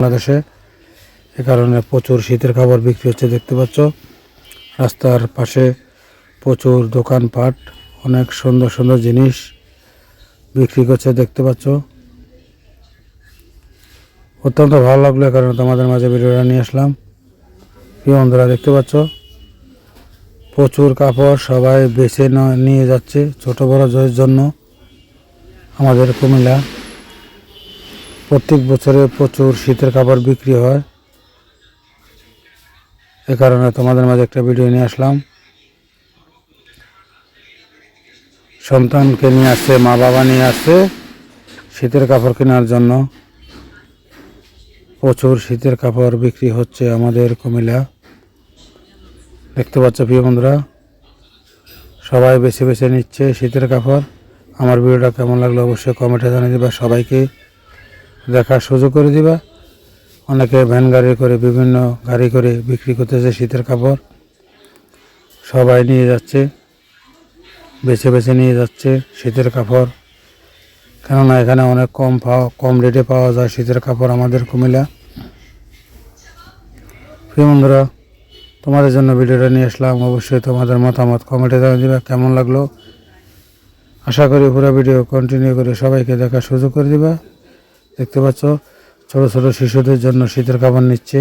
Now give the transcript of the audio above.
বাংলাদেশে। এ কারণে প্রচুর শীতের কাপড় বিক্রি হচ্ছে দেখতে পাচ্ছ। রাস্তার পাশে প্রচুর দোকানপাট, অনেক সুন্দর সুন্দর জিনিস বিক্রি করছে দেখতে পাচ্ছ। অত্যন্ত ভালো লাগলো, এ কারণে তোমাদের মাঝে ভিডিওটা নিয়ে আসলাম। প্রিয় বন্ধুরা, দেখতে পাচ্ছ প্রচুর কাপড় সবাই বেছে নিয়ে যাচ্ছে ছোট বড় জয়ের জন্য। আমাদের কুমিল্লা প্রত্যেক বছরে প্রচুর শীতের কাপড় বিক্রি হয়, এ কারণে তোমাদের মাঝে একটা ভিডিও নিয়ে আসলাম। সন্তানকে নিয়ে আসছে, মা বাবা নিয়ে আসছে শীতের কাপড় কেনার জন্য। প্রচুর শীতের কাপড় বিক্রি হচ্ছে আমাদের কুমিল্লা, দেখতে পাচ্ছ প্রিয় বন্ধুরা। সবাই বেছে বেছে নিচ্ছে শীতের কাপড়। আমার ভিডিওটা কেমন লাগলো অবশ্যই কমেন্টে জানিয়ে দিবা, সবাইকে দেখার সুযোগ করে দিবা। অনেকে ভ্যান গাড়ি করে, বিভিন্ন গাড়ি করে বিক্রি করতেছে শীতের কাপড়। সবাই নিয়ে যাচ্ছে, বেছে বেছে নিয়ে যাচ্ছে শীতের কাপড়, কেননা এখানে অনেক কম রেটে পাওয়া যায় শীতের কাপড় আমাদের কুমিল্লা। প্রিয় বন্ধুরা, তোমাদের জন্য ভিডিওটা নিয়ে আসলাম। অবশ্যই তোমাদের মতামত কমেন্টে জানিয়ে দিবা কেমন লাগলো। আশা করি পুরো ভিডিও কন্টিনিউ করে সবাইকে দেখার সুযোগ করে দিবা। দেখতে পাচ্ছ ছোট ছোট শিশুদের জন্য শীতের কাপড় নিচ্ছে।